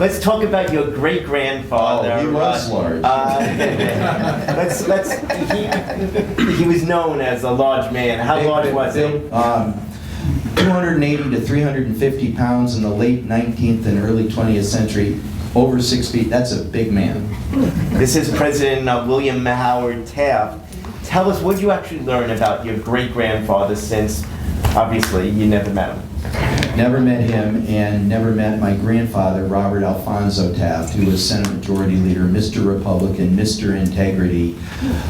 let's talk about your great-grandfather. Oh, he was large. He was known as a large man. How large was he? 280 to 350 pounds in the late 19th and early 20th century. Over 6 feet. That's a big man. This is President William Howard Taft. Tell us, what did you actually learn about your great-grandfather, since obviously you never met him? Never met him, and never met my grandfather, Robert Alfonso Taft, who was Senate Majority Leader, Mr. Republican, Mr. Integrity.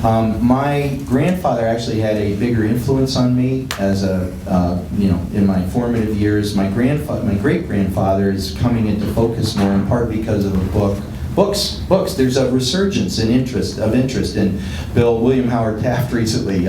My grandfather actually had a bigger influence on me as in my formative years. My great-grandfather is coming into focus more, in part because of a book. Books. There's a resurgence in interest in William Howard Taft recently,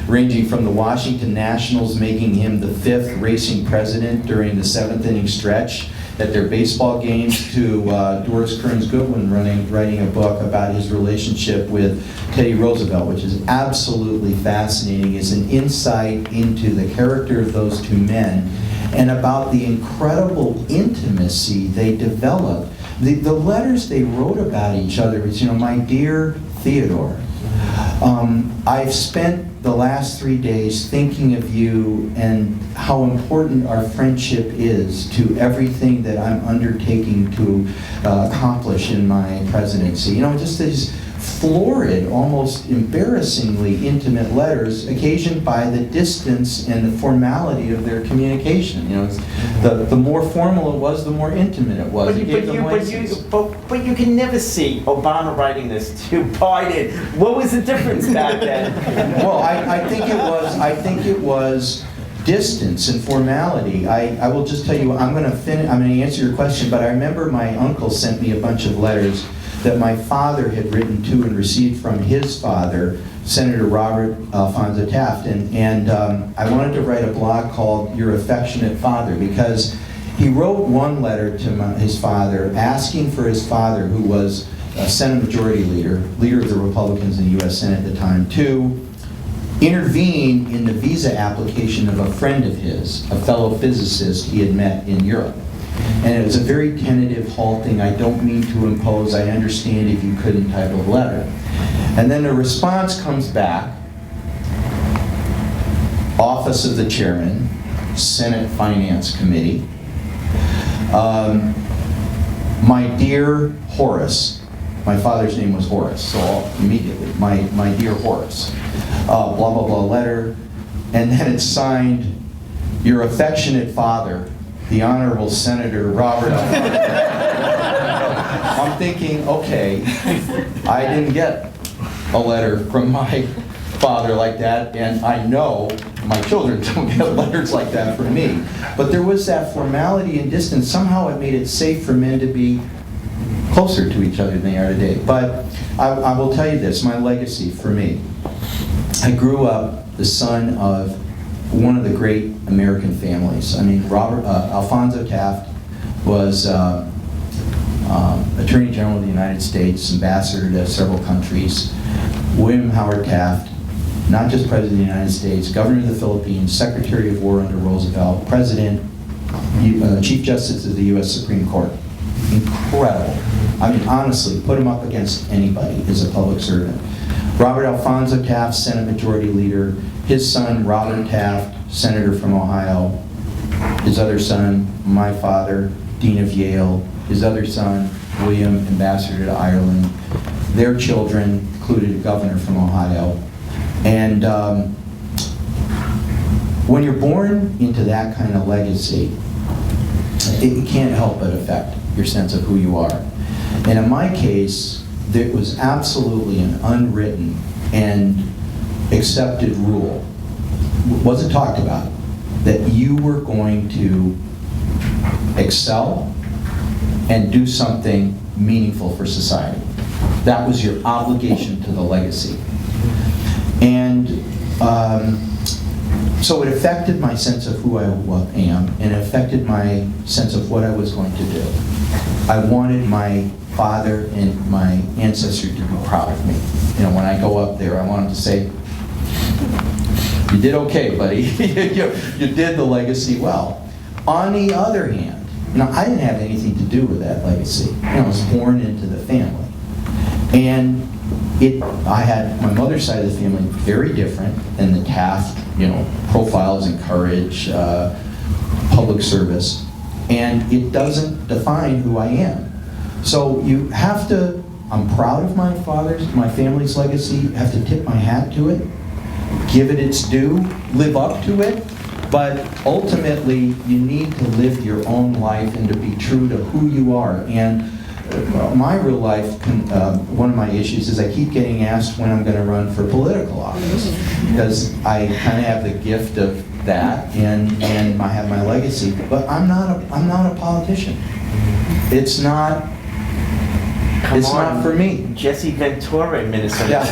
ranging from the Washington Nationals making him the 5th racing president during the 7th inning stretch at their baseball games, to Doris Kearns Goodwin writing a book about his relationship with Teddy Roosevelt, which is absolutely fascinating. It's an insight into the character of those two men and about the incredible intimacy they developed. The letters they wrote about each other is, my dear Theodore, I've spent the last 3 days thinking of you and how important our friendship is to everything that I'm undertaking to accomplish in my presidency. Just these florid, almost embarrassingly intimate letters, occasioned by the distance and the formality of their communication. The more formal it was, the more intimate it was. But you can never see Obama writing this to Biden. What was the difference back then? Well, I think it was distance and formality. I will just tell you, I'm going to answer your question, but I remember my uncle sent me a bunch of letters that my father had written to and received from his father, Senator Robert Alfonso Taft. And I wanted to write a blog called Your Affectionate Father, because he wrote one letter to his father asking for his father, who was a Senate Majority Leader of the Republicans in the U.S. Senate at the time, to intervene in the visa application of a friend of his, a fellow physicist he had met in Europe. And it was a very tentative, halting, I don't mean to impose, I understand if you couldn't type of letter. And then the response comes back, Office of the Chairman, Senate Finance Committee, my dear Horace, my father's name was Horace, so immediately, my dear Horace, blah, blah, blah letter, and then it's signed, Your affectionate father, the Honorable Senator Robert Alfonso. I'm thinking, okay, I didn't get a letter from my father like that, and I know my children don't get letters like that from me. But there was that formality and distance. Somehow it made it safe for men to be closer to each other than they are today. But I will tell you this, my legacy for me. I grew up the son of one of the great American families. Alfonso Taft was Attorney General of the United States, ambassador to several countries. William Howard Taft, not just President of the United States, Governor of the Philippines, Secretary of War under Roosevelt, President, Chief Justice of the U.S. Supreme Court. Incredible. Honestly, put him up against anybody as a public servant. Robert Alfonso Taft, Senate Majority Leader. His son, Robert Taft, Senator from Ohio. His other son, my father, Dean of Yale. His other son, William, Ambassador to Ireland. Their children included a governor from Ohio. And when you're born into that kind of legacy, it can't help but affect your sense of who you are. And in my case, there was absolutely an unwritten and accepted rule, wasn't talked about, that you were going to excel and do something meaningful for society. That was your obligation to the legacy. And so it affected my sense of who I am, and it affected my sense of what I was going to do. I wanted my father and my ancestors to be proud of me. When I go up there, I want them to say, you did okay, buddy. you did the legacy well. On the other hand, I didn't have anything to do with that legacy. I was born into the family. And I had my mother's side of the family very different than the Taft, profiles and courage, public service, and it doesn't define who I am. So you have to, I'm proud of my family's legacy, you have to tip my hat to it, give it its due, live up to it, but ultimately you need to live your own life and to be true to who you are. And my real life, one of my issues is I keep getting asked when I'm going to run for political office, because I kind of have the gift of that, and I have my legacy. But I'm not a politician. It's not for me. Jesse Ventura in Minnesota.